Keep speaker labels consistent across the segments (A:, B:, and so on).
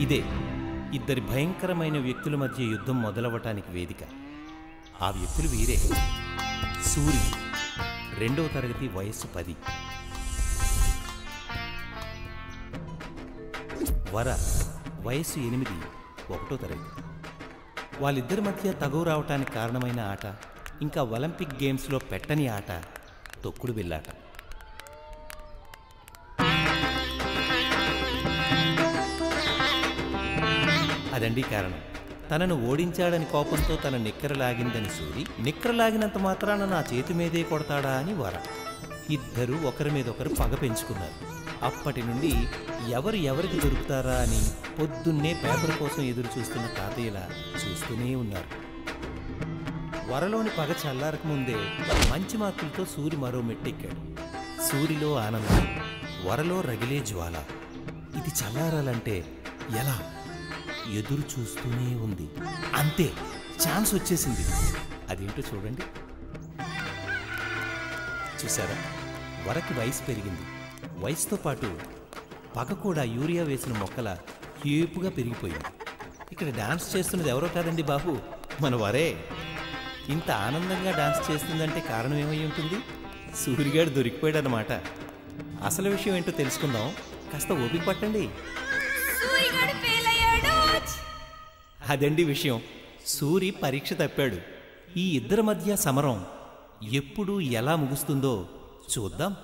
A: ఇదే ఇద్దరి భయంకరమైన వ్యక్తుల మధ్య యుద్ధం మొదలవటానికి వేదిక. ఆ వ్యక్తులు వీరే. సూరి 2వ తరగతి, వయస్సు 10. వర వయస్సు 8, 1వ తరగతి. వాళ్ళిద్దరి మధ్య తగువ రావటానికి కారణమైన ఆట, ఇంకా ఒలింపిక్ గేమ్స్లో పెట్టని ఆట తొక్కుడు బిల్లాట. అదండి కారణం. తనను ఓడించాడని కోపంతో తన నిక్కర లాగిందని సూరి, నిక్కర లాగినంత మాత్రాన నా చేతి మీదే కొడతాడా అని వర. ఇద్దరూ ఒకరి మీద ఒకరు పగ పెంచుకున్నారు. అప్పటి నుండి ఎవరు ఎవరికి దొరుకుతారా అని పొద్దున్నే పేపర్ కోసం ఎదురు చూస్తున్న తాతయ్యలా చూస్తూనే ఉన్నారు. వరలోని పగ చల్లారక ముందే మంచి మార్కులతో సూరి మరో మెట్టెక్కాడు. సూరిలో ఆనందం, వరలో రగిలే జ్వాల. ఇది చల్లారాలంటే ఎలా? ఎదురు చూస్తూనే ఉంది. అంతే, ఛాన్స్ వచ్చేసింది. అదేంటో చూడండి. చూసారా, వరకి వయసు పెరిగింది. వయసుతో పాటు పగ కూడా యూరియా వేసిన మొక్కల ఏపుగా పెరిగిపోయింది. ఇక్కడ డాన్స్ చేస్తున్నది ఎవరో కాదండి బాబు, మన వరే. ఇంత ఆనందంగా డాన్స్ చేస్తుందంటే కారణం ఏమై ఉంటుంది? సూరిగాడు దొరికిపోయాడనమాట. అసలు విషయం ఏంటో తెలుసుకుందాం. కాస్త ఓపిక పట్టండి. అదండి విషయం. సూరి పరీక్ష తప్పాడు. ఈ ఇద్దరి మధ్య సమరం ఎప్పుడు ఎలా ముగుస్తుందో చూద్దాం.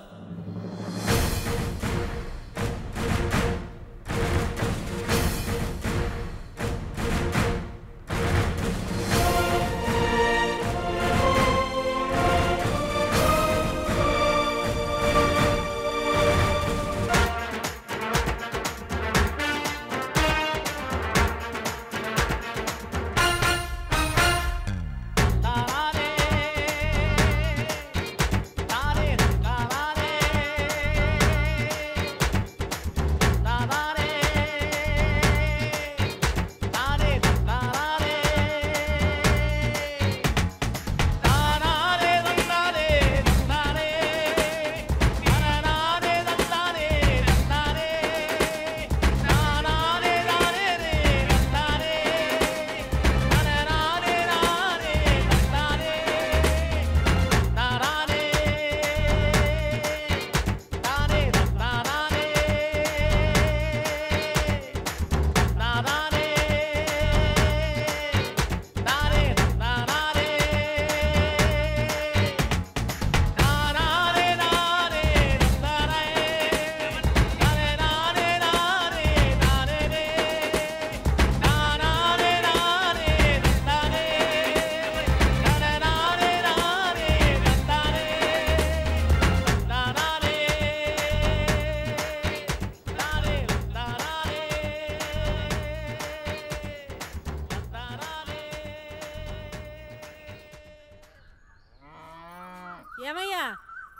B: ఏమయ్యా,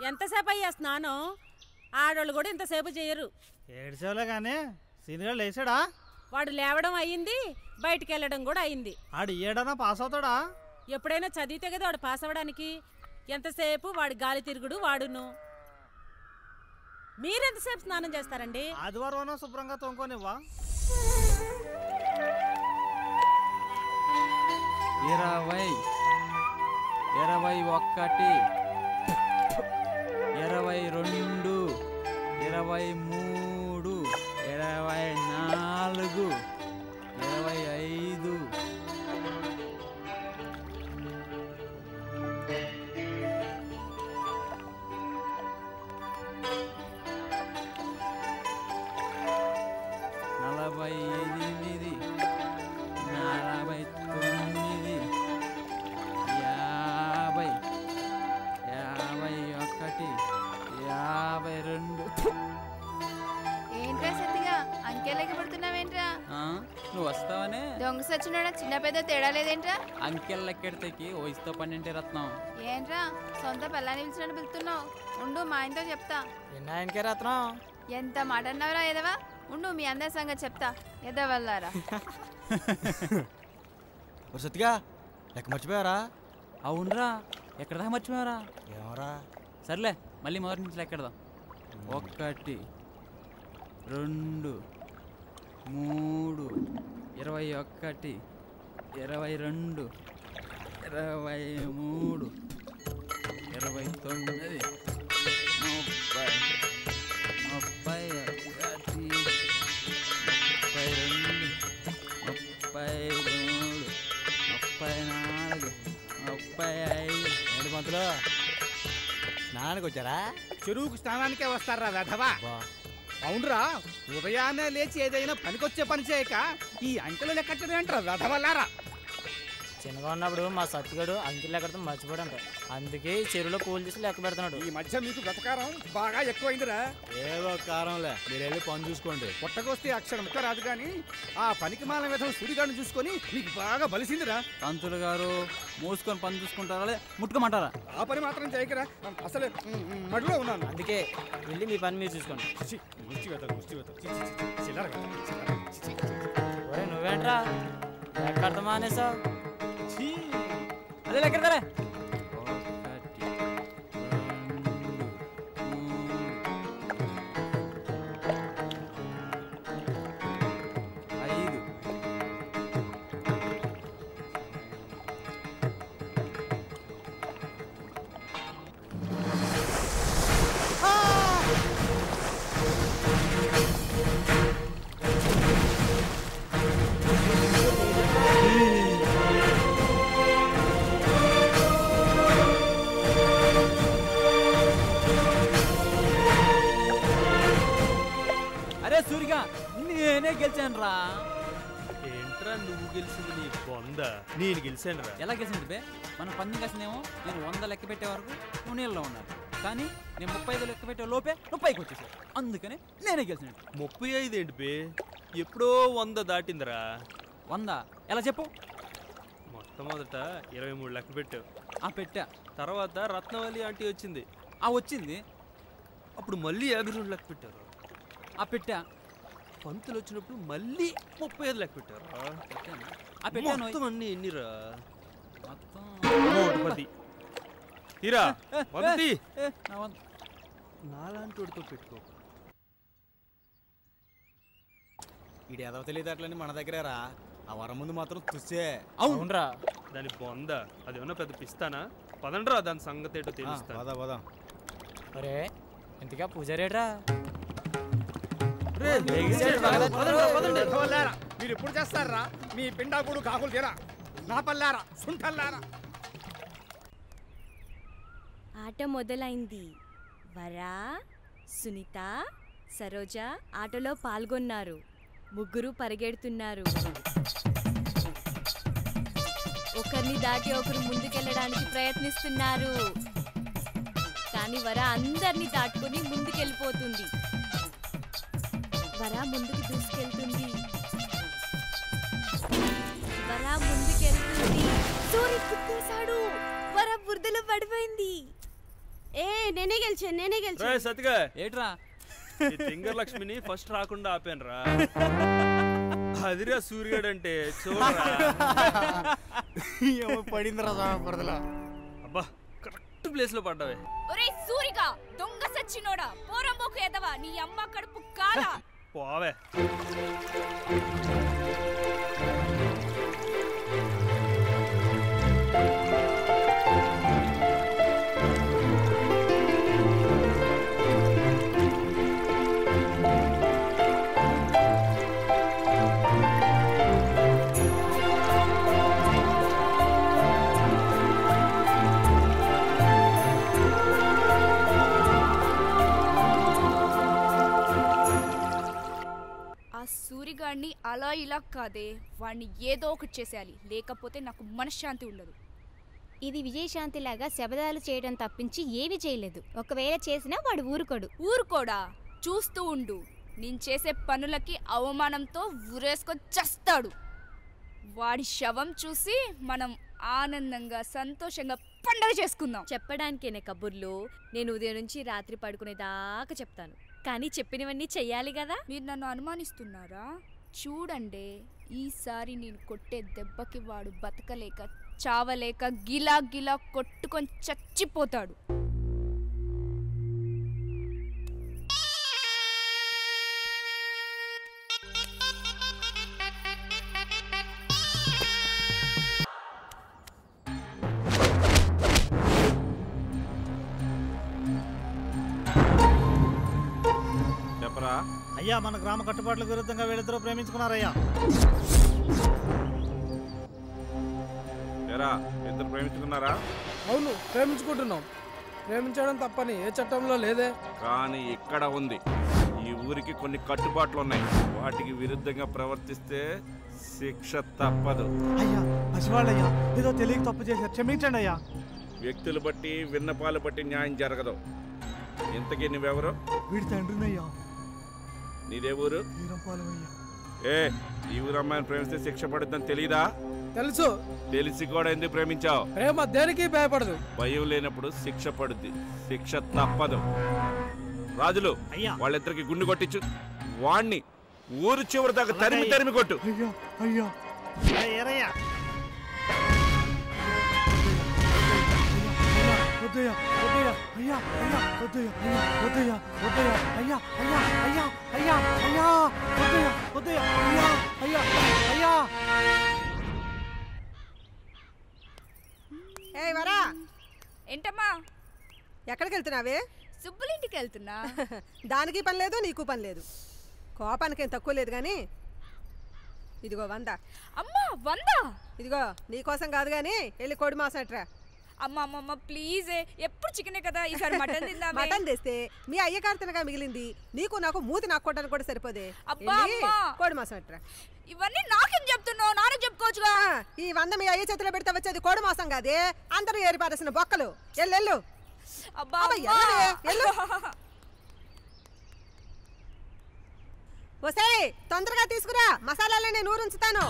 B: ఎంతసేపు అయ్యా స్నానం? ఆడోళ్ళు కూడా ఇంతసేపు చేయరు.
C: ఏడ్చేవాళ్ళే కానీ సీనియర్ లేచాడా?
B: వాడు లేవడం అయ్యింది, బయటికి వెళ్ళడం కూడా అయింది.
C: ఆడు ఏడన్నా పాస్ అవుతాడా?
B: ఎప్పుడైనా చదివితే కదా వాడు పాస్ అవ్వడానికి. ఎంతసేపు వాడి గాలి తిరుగుడు వాడును. మీరెంతసేపు స్నానం చేస్తారండి?
C: ఆదివారం శుభ్రంగా తొంగనివ్వా.
D: 20, 21, 22, 23, 24, 25. నలభై 8, 49, 50, 51, 52.
E: ఏంట్రా సత్తిగా అంకెలకి పడుతున్నావేంట్రా?
D: నువ్వు వస్తావనే.
E: దొంగ సచ్చినోడా, చిన్న పెద్ద తేడా లేదేంట్రా?
D: అంకెల్ లెక్కెడితేకి వయసుతో పన్నెంటే రత్నం.
E: ఏంట్రా సొంత పిల్లని పిలిచినట్టు పిలుస్తున్నావు? ఉండు, మా ఆయనతో చెప్తా.
C: ఆయనకే రత్నం.
E: ఎంత మాట అన్నావురా ఎదవా? ఉండు, మీ అందరి సంగతి చెప్తా. ఎదవల్లారా.
C: సత్తిగా లెక్క మర్చిపోయారా?
D: అవునరా, ఎక్కడ దాకా మర్చిపోయారా?
C: ఏమరా?
D: సర్లే, మళ్ళీ మొదటి నుంచి లెక్కెడదాం. 1, 2, 3, 21, 22, 23, 29,
C: ఏంటి పంతులు స్నానానికి వచ్చారా?
F: చెరువుకు స్నానానికే వస్తారా వెధవా? అవునరా, ఉదయాన్నే లేచి ఏదైనా పనికొచ్చే పని చేయక ఈ అంకెలు లెక్కట్టేంట్రా వెధవల్లారా?
G: చిన్నగా ఉన్నప్పుడు మా సత్తిగాడు అంకెలు ఎక్కడతో మర్చిపోడంట, అందుకే చెరువులో పూలు తీసి లెక్క పెడుతున్నాడు.
F: ఈ మధ్య మీకు వెతకారం బాగా ఎక్కువైందిరా.
C: ఏదో కారంలే, మీరు వెళ్ళి పని చూసుకోండి.
F: పుట్టకొస్తే అక్షరం ముక్క రాదు కానీ ఆ పనికి మాల విధం సూరిగాడిని చూసుకొని మీకు బాగా బలిసిందిరా.
D: పంతులు గారు మూసుకొని పని చూసుకుంటారా ముట్టుకోమంటారా?
F: ఆ పని మాత్రం చేయకరా, అసలే మడిలో ఉన్నాను.
G: అందుకే వెళ్ళి మీ పని మీరు చూసుకోండి. ఒరే నువ్వేంట్రా ఎక్కడ మానేసా?
D: అదే లెక్కడతారా? 5. సూరిగా నేనే గెలిచాను రా.
H: ఏంట్రా నువ్వు గెలిచింది? నీ బొంద, నేను గెలిచాను రా.
D: ఎలా గెలిచింది బే? మనం పందెం కాసినేమో నేను 100 లెక్క పెట్టే వరకు నువ్వు నీళ్ళలో ఉన్నాను, కానీ నేను 35 లెక్క పెట్టే లోపే 30కి వచ్చేసాను, అందుకని నేనే గెలిచినట్టు.
H: 35 ఏంటి బే? ఎప్పుడో 100 దాటిందిరా.
D: 100 ఎలా చెప్పు?
H: మొట్టమొదట 23 లెక్క పెట్టావు,
D: పెట్టా.
H: తర్వాత రత్నవల్లి ఆంటీ వచ్చింది,
D: వచ్చింది.
H: అప్పుడు మళ్ళీ 52 లెక్క పెట్టారు.
D: పెట్టా.
H: పంతులు వచ్చినప్పుడు మళ్ళీ 35 లెక్క పెట్టారు.
D: పెట్టాను.
H: మొత్తం అన్ని ఎన్నిరా?
D: మొత్తం
H: 110. తీరా మొదటి
C: నాలాంటి వాడితో పెట్టుకో. ఈడు ఎదవ తెలియదట్లని మన దగ్గరే రా, ఆ వరం ముందు మాత్రం తుస్సే.
G: అవునరా,
H: దాని బొంద, అది ఏమన్నా పెద్ద పిస్తానా? పదండ్రా, దాని సంగతి ఏంటో తెలుస్తా.
C: పదా
G: ఒరే ఇంతగా పూజారేట్రా?
F: మీరు ఎప్పుడు చేస్తారా మీ పిండాకుడు కాకులు తీరా? నా పల్లారా సుంఠల్లారా.
I: ఆట మొదలైంది. వరా, సునీత, సరోజ ఆటలో పాల్గొన్నారు. ముగ్గురు పరిగెడుతున్నారు. ఒకరిని దాటి ఒకరు ముందుకెళ్ళడానికి ప్రయత్నిస్తున్నారు, కానీ వర అందరినీ దాటుకుని ముందుకెళ్ళిపోతుంది. వర ముందుకు దూసుకెళ్తుంది. వర ముందుకెళ్తుంది. సూరి కుట్టేశాడు. వర బురదలో పడిపోయింది. నేనే గెలిచాను.
H: సతిగా
D: ఏట్రా?
H: తింగర్ లక్ష్మిని ఫస్ట్ రాకుండా ఆపాను రా. అదిరా సూర్యుడు అంటే చూడరా.
C: పడిందిరా బురదలో.
H: అబ్బా కరెక్ట్ ప్లేస్ లో పడ్డావే.
E: ఒరే సూరిగా దొంగ సచ్చినోడా, పోరంబోకు ఎదవా, నీ అమ్మ కడుపు కాలా.
H: పోవే.
E: సూరిగాడిని అలా ఇలా కాదే, వాడిని ఏదో ఒకటి చేసేయాలి, లేకపోతే నాకు మనశ్శాంతి ఉండదు.
I: ఇది విజయశాంతి లాగా శబదాలు చేయడం తప్పించి ఏవి చేయలేదు. ఒకవేళ చేసినా వాడు
E: ఊరుకోడా? చూస్తూ ఉండు, నేను చేసే పనులకి అవమానంతో ఊరేసుకొని చస్తాడు. వాడి శవం చూసి మనం ఆనందంగా సంతోషంగా పండగ చేసుకుందాం.
I: చెప్పడానికేనే కబుర్లు. నేను ఉదయం నుంచి రాత్రి పడుకునేదాకా చెప్తాను, కానీ చెప్పినవన్నీ చెయ్యాలి కదా.
E: మీరు నన్ను అనుమానిస్తున్నారా? చూడండి, ఈసారి నేను కొట్టే దెబ్బకి వాడు బతకలేక చావలేక గిలా గిలా కొట్టుకొని చచ్చిపోతాడు.
J: అయ్యా మన గ్రామ కట్టుబాట్లకు విరుద్ధంగా వీళ్ళిద్దరూ ప్రేమించుకున్నారయ్యా.
K: ఏరా ఇద్దరు ప్రేమించుకున్నారా?
L: అవును, ప్రేమించుకుంటున్నాం. ప్రేమించడం తప్పని ఏ చట్టంలో లేదే.
K: కానీ ఇక్కడ ఉంది. ఈ ఊరికి కొన్ని కట్టుబాట్లు ఉన్నాయి. వాటికి విరుద్ధంగా ప్రవర్తిస్తే శిక్ష తప్పదు.
J: అయ్యా పసివాళ్ళయ్యా, ఏదో తెలియక తప్పు చేశారు, క్షమించండి అయ్యా.
K: వ్యక్తులు బట్టి విన్నపాలు బట్టి న్యాయం జరగదు. ఇంతకీ నువ్వెవరు?
J: వీడి తండ్రినయ్యా.
K: నీదే ఊరు? ఏ ఈ ఊరు అమ్మాయిని ప్రేమిస్తే శిక్ష పడుద్దని తెలీదా?
L: తెలుసు.
K: తెలిసి కూడా ఎందుకు ప్రేమించావు?
L: ప్రేమ దేనికి భయపడదు.
K: భయం లేనప్పుడు శిక్ష పడుద్ది. శిక్ష తప్పదు. రాజులు వాళ్ళిద్దరికి గుండు కొట్టించు. వాణ్ణి ఊరు చివరి దాకా తరిమి కొట్టు.
J: అయ్యా అయ్యా వద్దయ్యా వద్దయ్యా అయ్యా అయ్యా వద్దయ్యా వద్దయ్యా వద్దయ్యా అయ్యా అయ్యా అయ్యా అయ్యా అయ్యా వద్దయ్యా వద్దయ్యా అయ్యా అయ్యా అయ్యా.
M: ఏ వరా,
E: ఏంటమ్మా
M: ఎక్కడికి వెళ్తున్నావే?
E: సుబ్బులింటికి వెళ్తున్నా.
M: దానికి పని లేదు, నీకు పని లేదు. కోపానికి ఏం తక్కువ లేదు కానీ ఇదిగో 100.
E: అమ్మా 100?
M: ఇదిగో నీకోసం కాదు కానీ వెళ్ళి కోడి మాసం ఎట్రా.
E: అమ్మ అమ్మమ్మ ప్లీజ్, ఎప్పుడు చికెనే కదా, ఈసారి మటన్ తిందాం.
M: మటన్ తెస్తే మీ అయ్య కార్తనగా మిగిలింది. నీకు నాకు మూతి నాక్కోవడానికి కూడా సరిపోదే.
E: అబ్బా
M: కోడి మాసం ఎట్రా.
E: ఇవన్నీ నాకేం చెప్తున్నావు? నాన్నకు చెప్పుకోవచ్చుగా.
M: ఈ 100 మీ అయ్య చేతిలో పెడితే వచ్చేది కోడి మాసం కాదే, అందరూ ఏరిపారేసిన బొక్కలు. ఎల్లు
E: అబ్బా
M: వసే తొందరగా తీసుకురా, మసాలాలు నేను ఊరుంచుతాను.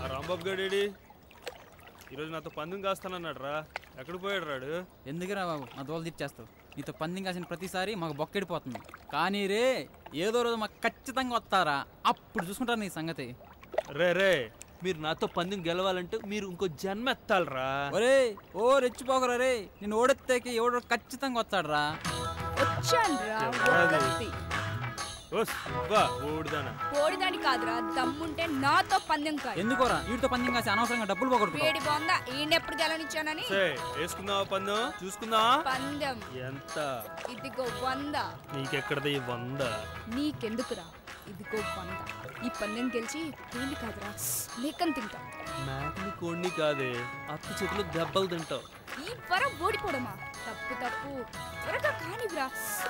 H: ఆ రాంబాబు గడేడి ఈరోజు నాతో పందెం కాస్తానన్నాడు రా. ఎక్కడికి పోయాడు రాడు?
D: ఎందుకురా బాబు నా దోలు తీర్చేస్తావు? నీతో పందెం కాసిన ప్రతిసారి మాకు బొక్కెడిపోతుంది. కానీ రే ఏదో రోజు మాకు ఖచ్చితంగా వస్తారా, అప్పుడు చూసుకుంటారు నీ సంగతి.
H: రే మీరు నాతో పందెం గెలవాలంటే మీరు ఇంకో జన్మ ఎత్తాలరా.
D: ఒరే ఓ రెచ్చిపోకరా రే, నేను ఓడెత్తాకి ఎవడో ఖచ్చితంగా వస్తాడరా.
E: ఓడిదాని కాదురా, దమ్ముంటే నాతో పందెం కాదు.
D: ఎందుకోరా వీటితో పందెం కాసి అనవసరంగా డబ్బులు పోగొట్టు.
E: వేడి బాగుందా? ఈయనెప్పుడు గెలనిచ్చానని
H: వేసుకుందావా పందెం? చూసుకుందా
E: పందెం ఎంత? ఇదిగో 100.
H: నీకెక్కడది 100?
E: నీకెందుకురా, ఇదిగో 100. ఈ పందెం గెలిచి కోడి కాదురా మేకని తింటా.
H: మేకని కోడిని కాదే, అత్త చేతిలో దెబ్బలు తింటావు.
E: ఈ వరం ఓడిపోవడమా? తప్పు త్వరగా కానివ్వరా,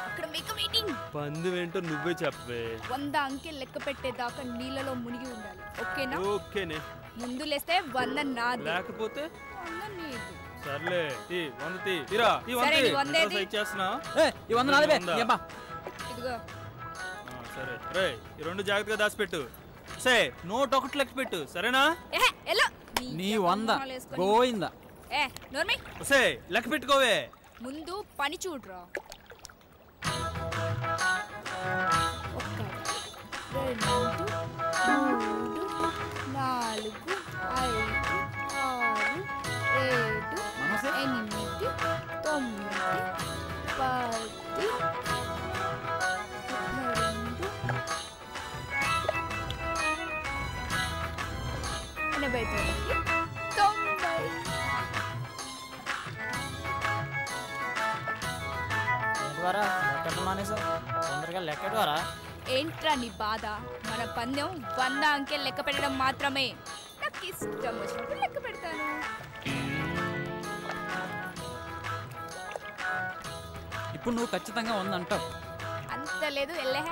E: అక్కడ మేక వెయిటింగ్.
H: పందెం ఏంటో నువ్వే చెప్పవే.
E: 100 అంకె లెక్క పెట్టేదాకా నీళ్ళలో మునిగి ఉండాలి, ఓకేనా?
H: ఓకేనే.
E: ముందు లేస్తే 100 నాది,
H: లేకపోతే
E: 100 నీది.
H: సర్లే తీరా. ఈ 100 ఇచ్చేస్తున్నా.
D: ఈ 100 నాదే యబ్బా.
E: ఇదిగో
H: సరే రే, ఈ 2 జాగ్రత్తగా దాచిపెట్టు. సే నోట్ 1 లెక్క పెట్టు, సరేనా?
D: నీ 100 గోయిందా?
E: నోర్మి
H: సే లెక్క పెట్టుకోవే.
E: ముందు పని చూడరా. 1 2 3 4 5 6 7 8 9
G: లెక్కెట్టువారా?
E: ఏంట్రా నీ బాధ? మన పందెం 100 అంకెలు లెక్క పెట్టడం మాత్రమే. నాకు ఇష్టం వచ్చినప్పుడు లెక్క పెడతాను.
D: ఇప్పుడు నువ్వు ఖచ్చితంగా 100 అంటావు.
E: అంత లేదు ఎల్లే.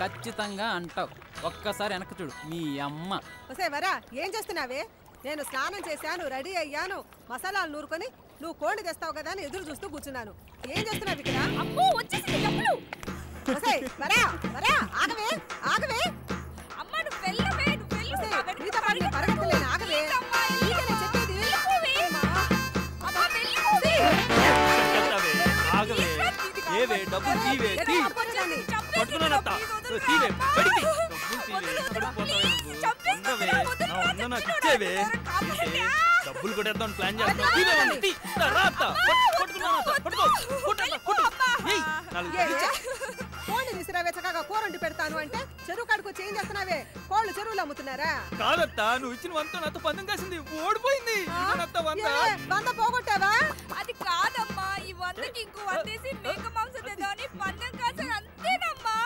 D: ఖచ్చితంగా అంటావు. ఒక్కసారి వెనక్కి చూడు మీ అమ్మ.
M: వసే వరా, ఏం చేస్తున్నావే? నేను స్నానం చేశాను, రెడీ అయ్యాను, మసాలాలు నూరుకొని నువ్వు కోడి తెస్తావు కదా అని ఎదురు చూస్తూ కూర్చున్నాను. ఏం చేస్తున్నావు ఇక్కడ?
E: అమ్మో వచ్చేసింది డబ్బులు.
M: వసే వరా వరా, ఆగవే ఆగవే.
E: అమ్మ నువ్వు వెళ్ళవే, నువ్వు వెళ్ళు.
M: నీతో పాటు నేను పరిగెత్తలేను, ఆగవే. నీకే చెప్పేది.
E: అమ్మ వెళ్ళిపోవే.
H: ఆగవే. ఏవే డబ్బులు తీవే, తీ. పట్టుకున్నానత్త. తీవే బడికి. నాకు ఇచ్చేవే. డబ్బులు కొట్టేద్దాం ప్లాన్ చేస్తున్నావు.
M: తీసుకురావే చక్కగా కూరండి పెడతాను అంటే చెరువు కాడికి వచ్చి ఏం చేస్తున్నావే? కోళ్ళు చెరువులు అమ్ముతున్నారా?
D: కాదత్తా, నువ్వు ఇచ్చిన వంత నాతో పందెం కాసింది, ఓడిపోయింది.
M: వంద పోగొట్టావా?
E: అది కాదమ్మా, ఈ 100కి ఇంకో 100 వేసి మేక మాంసం తెద్దామని పందెం కాసాను, అంతేనమ్మా.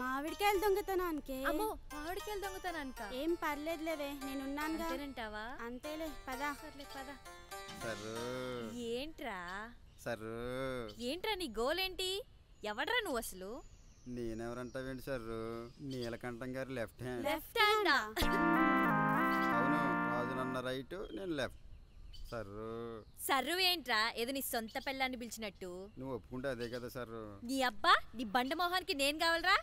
N: మామిడికాయలు దొంగతనానికి.
I: అమ్మో, మామిడికాయలు దొంగతనానికా?
N: ఏం పర్లేదులేవే, నేనున్నానుగా.
I: అంతేనంటావా?
N: అంతేలే, పదా.
I: పదా.
O: సర్రు
I: ఏంట్రా
O: సర్రు
I: ఏంట్రా నీ గోలేంటి? ఎవడ్రా నువ్వు అసలు?
O: నేనెవరంటావేంటి సర్రు? నీలకంఠం గారు లెఫ్ట్ హ్యాండ్.
I: లెఫ్ట్ హ్యాండా?
O: అవును, రాజునన్న రైట్, నేను లెఫ్ట్. సర్రు
I: సర్రు ఏంట్రా? ఏదో నీ సొంత పెళ్ళాన్ని పిలిచినట్టు.
O: నువ్వు ఒప్పుకుంటే అదే కదా సర్రు.
I: నీ అబ్బా, నీ బండ మొహానికి నేను కావాలరా?